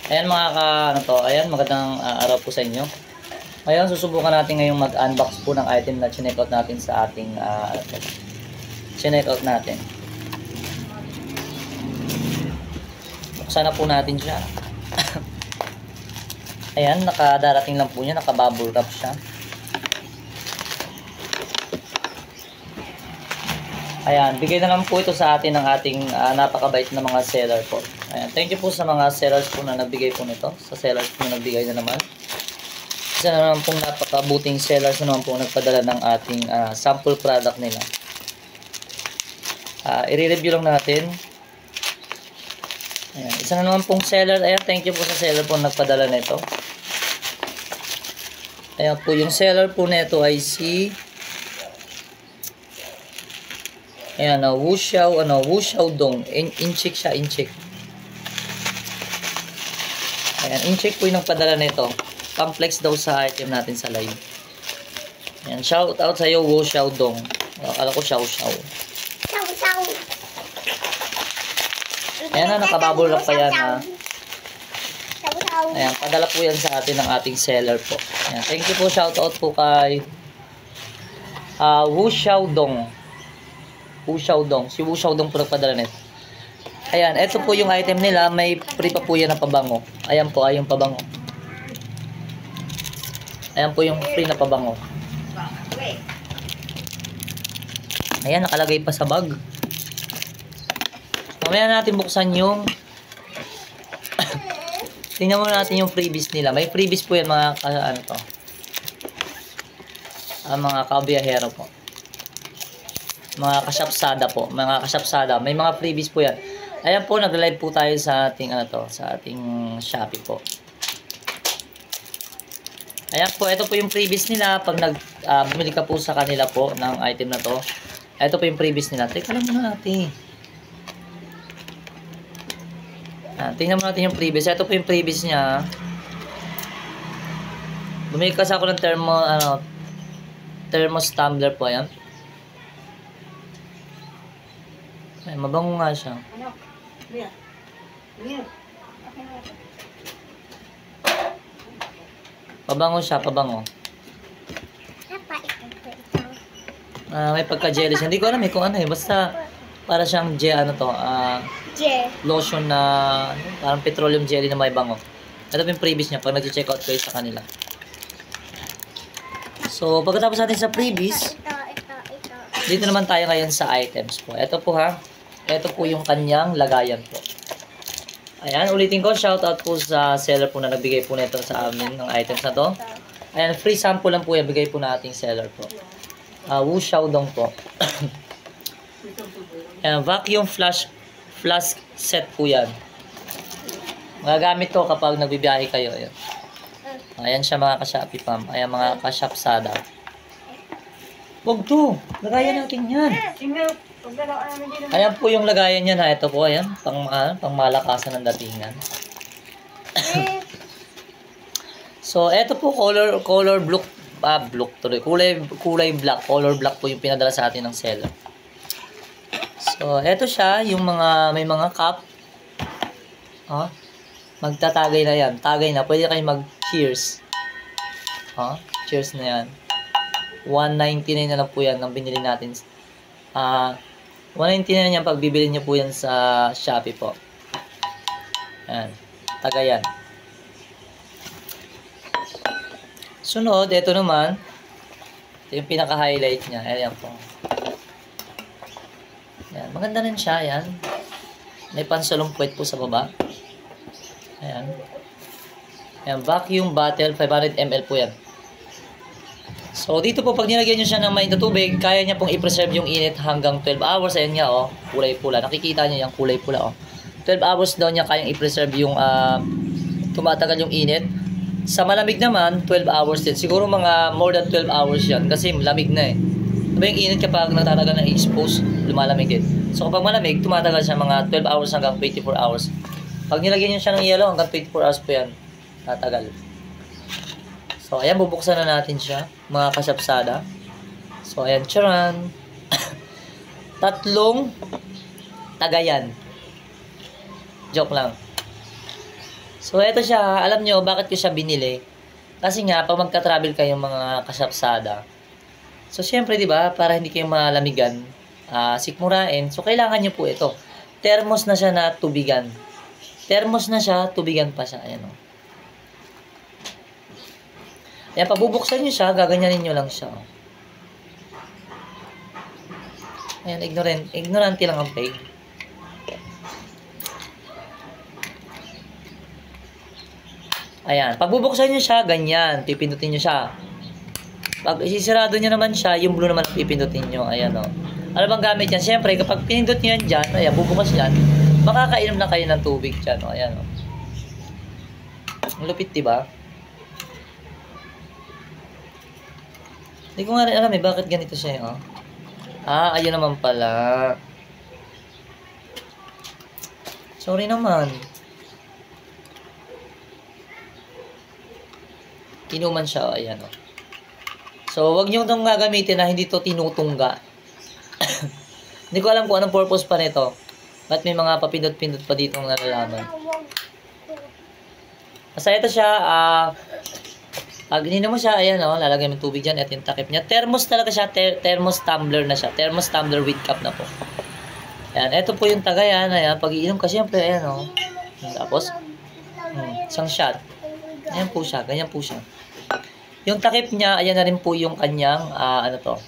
Ayan mga ano to, ayan magandang araw po sa inyo. Ngayon susubukan natin ngayong mag-unbox po ng item na chinek-out natin sa ating chinek-out natin. Buksan na po natin siya. Ayan, nakadarating lang po niya, naka-bubble wrap siya. Ayan, bigay na lang po ito sa atin ng ating napakabait na mga seller po. Ayan, thank you po sa mga sellers po na nagbigay po nito. Sa sellers po na nagbigay na naman. Isa na naman pong napakabuting sellers na naman po nagpadala ng ating sample product nila. I-review lang natin. Ayan, isa na naman pong seller. Ayan, thank you po sa seller po nagpadala nito. Ayan po, yung seller po nito ay si ayan, Wuxiao Dong. Inchik siya, Inchik. Ayan, Inchik po yung nagpadala nito. Complex daw sa item natin sa live. Ayan, shout out sa iyo, Wuxiao Dong. Akala ko Xiao. Ayan na, nakabubble wrap pa yan ha. Ayan, padala po yan sa atin ng ating seller po. Ayan, thank you po, shout out po kay Wuxiao Dong. Si Wuxiao Dong po nagpadala nito. Ayan, ito po yung item nila. May free pa po yan na pabango. Ayan po, ay yung pabango. Ayan po yung free na pabango. Ayan, nakalagay pa sa bag. Mamaya natin buksan yung tingnan muna natin yung freebies nila. May freebies po yan mga ano to. Mga kabiyahero po. Mga kasyapsada po, may mga freebies po yan. Ayan po, nag-live po tayo sa ating sa ating Shopee po. Ayan po, ito po yung freebies nila pag bumili ka po sa kanila po ng item na to. Ito po yung freebies nila. Teka lang muna natin. Tingnan mo natin yung freebies. Ito po yung freebies niya. Bumili kasi ako ng thermos tumbler po, ayan. Ay, mabango nga siya. Pabango siya, pabango. May pagka-jelly siya. Hindi ko alam kung ano basta para siyang lotion na parang petroleum jelly na may bango. Ito yung freebies niya pag nag-check out kayo sa kanila. So, pagkatapos natin sa freebies, dito naman tayo ngayon sa items po. Ito po ha. Ito po yung kanyang lagayan po. Ayan, ulitin ko. Shoutout po sa seller po na nagbigay po nito sa amin ng items na to. Ayan, free sample lang po yan. Bigay po na ating seller po. Wuxiao Dong po. Ayan, vacuum flask set po yan. Magagamit to kapag nagbibiyahe kayo. Ayan, ayan siya mga ka-Shopee fam. Ayan mga ka-Shopsada. Huwag to. Lagayan natin yan. Ayan po yung lagayan yan ha. Ito po, ayan. Pang malakasan ng datingan. So, ito po color black. Kulay black. Color black po yung pinadala sa atin ng seller. So, ito siya. Yung may mga cup. Magtatagay na yan. Tagay na. Pwede kayo mag-cheers. Cheers na yan. 199 na lang po yan ang binili natin. 199 yan pag bibili nyo po yan sa Shopee po. Ayan. Tagayan. Sunod, ito naman. Ito yung pinaka-highlight niya. Ayan po. Ayan. Maganda rin siya. Ayan. May pansulong puwet po sa baba. Ayan. Ayan. Vacuum bottle. 500 ml po yan. So, dito po, pag nilagyan nyo siya ng mainit na tubig, kaya niya pong i-preserve yung init hanggang 12 hours. Ayan nga, kulay pula. Nakikita niyo yung kulay pula, 12 hours daw niya kayang i-preserve yung tumatagal yung init. Sa malamig naman, 12 hours din. Siguro mga more than 12 hours yan kasi malamig na Diba yung init kapag natatagal na i-expose, lumalamig din. So, kapag malamig, tumatagal siya mga 12 hours hanggang 24 hours. Pag nilagyan nyo siya ng yellow, hanggang 24 hours po yan. Tatagal. So, ayan, bubuksan na natin siya, mga kasyapsada. So, ayan, charan. 3 tagayan. Joke lang. So, eto siya. Alam nyo, bakit ko siya binili? Kasi nga, pag magka-travel kayong mga kasapsada, so, syempre, di ba, para hindi kayo malamigan, sikmurain, so, kailangan nyo po ito. Thermos na siya na tubigan. Thermos na siya, tubigan pa siya. Ayan, o. Ayan, pabubuksan nyo siya, gaganyanin nyo lang siya. O. Ayan, ignorante lang ang peg. Ayan, pagbubuksan nyo siya, ganyan, pipindutin nyo siya. Pag isisirado nyo naman siya, yung blue naman ang pipindutin nyo. Ayan, o. Ano bang gamit yan? Siyempre, kapag pinindot nyo yan dyan, ayan, bubukas yan, makakainom na kayo ng tubig dyan, o. Ayan, o. Ang lupit, diba? Hindi ko nga rin alam bakit ganito siya, o. Ayun naman pala. Sorry naman. Tinuman siya, ayan, o. So, wag nyo itong gagamitin na hindi to tinutungga. Hindi ko alam kung anong purpose pa nito. Ba't may mga papindot-pindot pa dito ng nalalaman. Basta ito siya, pag ininom mo siya, ayan, o, lalagay mo tubig dyan at yung takip niya. Thermos talaga siya, thermos tumbler na siya. Thermos tumbler with cup na po. Ayan, ito po yung tagayan. Ayan, pag iinom ka, siyempre, ayan, o. Tapos, isang shot. Ayan po siya, ganyan po siya. Yung takip niya, ayan na rin po yung kanyang, ano to,